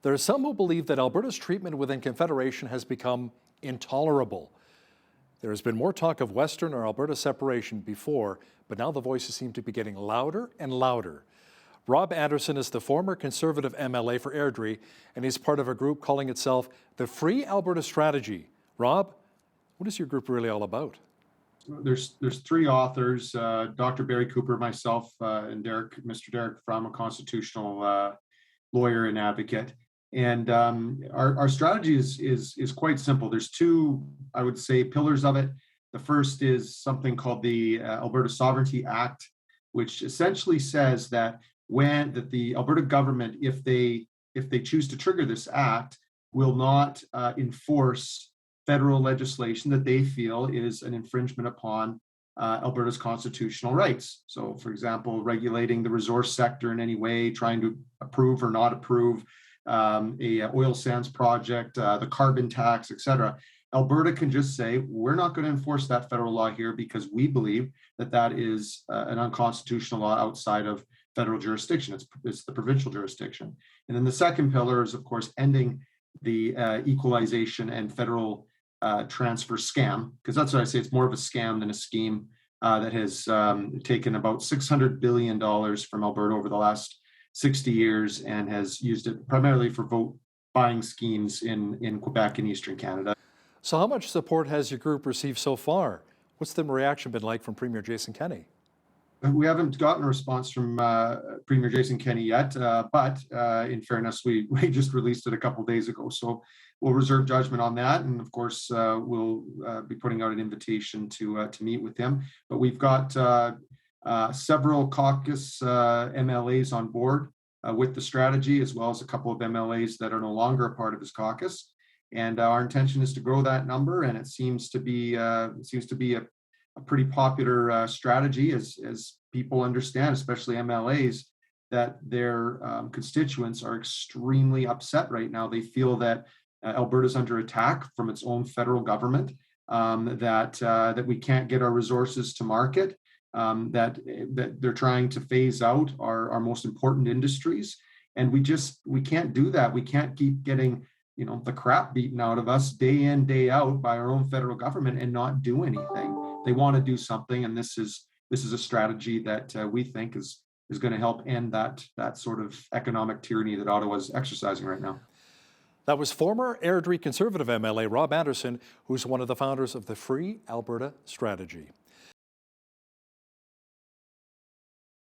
There are some who believe that Alberta's treatment within Confederation has become intolerable. There has been more talk of Western or Alberta separation before, but now the voices seem to be getting louder and louder. Rob Anderson is the former Conservative MLA for Airdrie, and he's part of a group calling itself the Free Alberta Strategy. Rob, what is your group really all about? There's three authors, Dr. Barry Cooper, myself, and Mr. Derek Fromm, a constitutional lawyer and advocate. And our strategy is quite simple. There's two, I would say, pillars of it. The first is something called the Alberta Sovereignty Act, which essentially says that the Alberta government, if they choose to trigger this act, will not enforce federal legislation that they feel is an infringement upon Alberta's constitutional rights. So, for example, regulating the resource sector in any way, trying to approve or not approve a oil sands project, the carbon tax, etc. Alberta can just say, we're not going to enforce that federal law here because we believe that that is an unconstitutional law outside of federal jurisdiction. It's the provincial jurisdiction. And then the second pillar is, of course, ending the equalization and federal transfer scam, because that's what I say, it's more of a scam than a scheme that has taken about $600 billion from Alberta over the last 60 years and has used it primarily for vote buying schemes in Quebec and Eastern Canada. So how much support has your group received so far? What's the reaction been like from Premier Jason Kenney? We haven't gotten a response from Premier Jason Kenney yet, but in fairness, we just released it a couple of days ago. So we'll reserve judgment on that. And of course, we'll be putting out an invitation to meet with him. But we've got several caucus MLAs on board with the strategy, as well as a couple of MLAs that are no longer a part of his caucus. And our intention is to grow that number. And it seems to be a pretty popular strategy as people understand, especially MLAs, that their constituents are extremely upset right now. They feel that Alberta's under attack from its own federal government, that we can't get our resources to market, that they're trying to phase out our most important industries. And we can't do that. We can't keep getting the crap beaten out of us day in, day out by our own federal government and not do anything. They want to do something, and this is a strategy that we think is going to help end that sort of economic tyranny that Ottawa is exercising right now. That was former Airdrie Conservative MLA Rob Anderson, who's one of the founders of the Free Alberta Strategy.